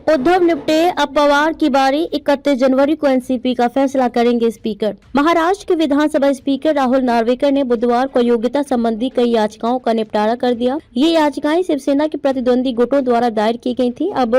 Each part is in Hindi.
उद्धव निपटे, अब पवार की बारी। 31 जनवरी को एनसीपी का फैसला करेंगे स्पीकर। महाराष्ट्र के विधानसभा स्पीकर राहुल नार्वेकर ने बुधवार को योग्यता संबंधी कई याचिकाओं का निपटारा कर दिया। ये याचिकाएं शिवसेना के प्रतिद्वंदी गुटों द्वारा दायर की गई थी। अब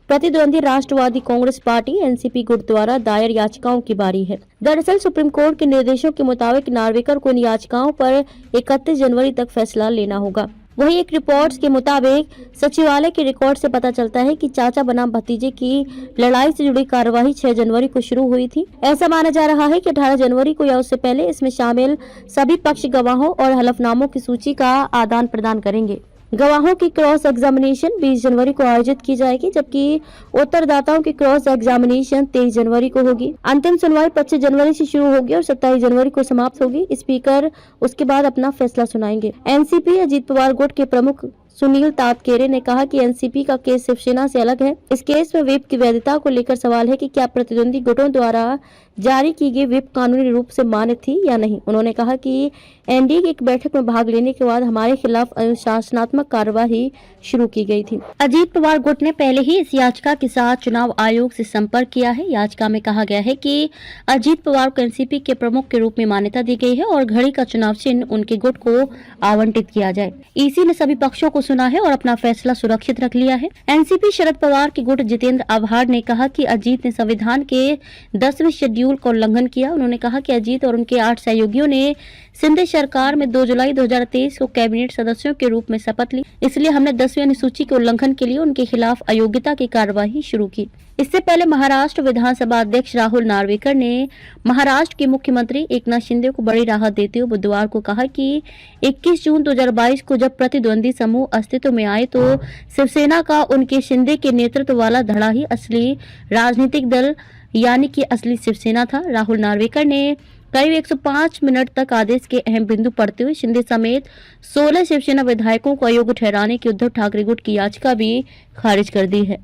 प्रतिद्वंदी राष्ट्रवादी कांग्रेस पार्टी एनसीपी गुट द्वारा दायर याचिकाओं की बारी है। दरअसल सुप्रीम कोर्ट के निर्देशों के मुताबिक नार्वेकर को इन याचिकाओं पर 31 जनवरी तक फैसला लेना होगा। वहीं एक रिपोर्ट्स के मुताबिक सचिवालय के रिकॉर्ड से पता चलता है कि चाचा बनाम भतीजे की लड़ाई से जुड़ी कार्यवाही 6 जनवरी को शुरू हुई थी। ऐसा माना जा रहा है कि 18 जनवरी को या उससे पहले इसमें शामिल सभी पक्ष गवाहों और हलफनामों की सूची का आदान प्रदान करेंगे। गवाहों की क्रॉस एग्जामिनेशन 20 जनवरी को आयोजित की जाएगी, जबकि उत्तरदाताओं की क्रॉस एग्जामिनेशन 23 जनवरी को होगी। अंतिम सुनवाई 25 जनवरी से शुरू होगी और 27 जनवरी को समाप्त होगी। स्पीकर उसके बाद अपना फैसला सुनाएंगे। एनसीपी अजीत पवार गुट के प्रमुख सुनील तातकेरे ने कहा कि एनसीपी का केस शिवसेना से अलग है। इस केस में व्हिप की वैधता को लेकर सवाल है कि क्या प्रतिद्वंदी गुटों द्वारा जारी की गई व्हिप कानूनी रूप से मान्य थी या नहीं। उन्होंने कहा कि एनडीए की एक बैठक में भाग लेने के बाद हमारे खिलाफ अनुशासनात्मक कार्यवाही शुरू की गई थी। अजीत पवार गुट ने पहले ही इस याचिका के साथ चुनाव आयोग से संपर्क किया है। याचिका में कहा गया है कि अजीत पवार को एनसीपी के प्रमुख के रूप में मान्यता दी गई है और घड़ी का चुनाव चिन्ह उनके गुट को आवंटित किया जाए। ईसी ने सभी पक्षों को सुना है और अपना फैसला सुरक्षित रख लिया है। एनसीपी शरद पवार के गुट जितेंद्र आभार ने कहा कि अजीत ने संविधान के 10वें शेड्यूल का उल्लंघन किया। उन्होंने कहा कि अजीत और उनके 8 सहयोगियों ने शिंदे सरकार में 2 जुलाई 2023 को कैबिनेट सदस्यों के रूप में शपथ ली, इसलिए हमने 10वीं अनुसूची के उल्लंघन के लिए उनके खिलाफ अयोग्यता की कार्यवाही शुरू की। इससे पहले महाराष्ट्र विधानसभा अध्यक्ष राहुल नार्वेकर ने महाराष्ट्र के मुख्यमंत्री एकनाथ शिंदे को बड़ी राहत देते हुए बुधवार को कहा कि 21 जून 2022 को जब प्रतिद्वंदी समूह अस्तित्व में आए तो शिवसेना का उनके शिंदे के नेतृत्व वाला धड़ा ही असली राजनीतिक दल यानी कि असली शिवसेना था। राहुल नार्वेकर ने करीब 105 मिनट तक आदेश के अहम बिंदु पढ़ते हुए शिंदे समेत 16 शिवसेना विधायकों को अयोग्य ठहराने की उद्धव ठाकरे गुट की याचिका भी खारिज कर दी है।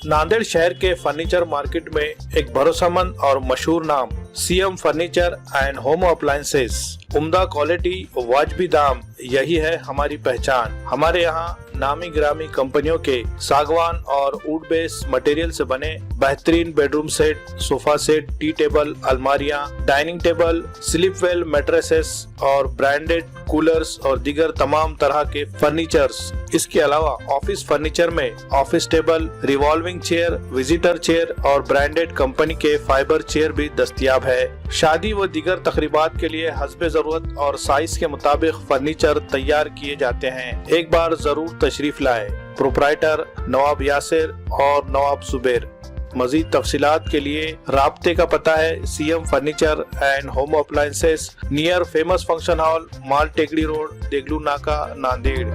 नांदेड़ शहर के फर्नीचर मार्केट में एक भरोसेमंद और मशहूर नाम CM furniture and home appliances. उम्दा क्वालिटी, वाजबी दाम, यही है हमारी पहचान। हमारे यहाँ नामी गिरामी कंपनियों के सागवान और वुड बेस मटेरियल से बने बेहतरीन bedroom set, sofa set, tea table, अलमारियां, dining table, sleep well mattresses और ब्रांडेड कूलर्स और दीगर तमाम तरह के फर्नीचर्स। इसके अलावा ऑफिस फर्नीचर में office table, revolving chair, visitor chair और ब्रांडेड कंपनी के फाइबर चेयर भी दस्तयाब है। शादी व दीगर तकरीबात के लिए हस्बे जरूरत और साइज के मुताबिक फर्नीचर तैयार किए जाते हैं। एक बार जरूर तशरीफ लाए। प्रोप्राइटर नवाब यासिर और नवाब जुबैर। मजीद तफसीलात के लिए राब्ते का पता है CM furniture and home appliances, near famous function hall, Mal Tekdi road, Deglur नाका, नांदेड़।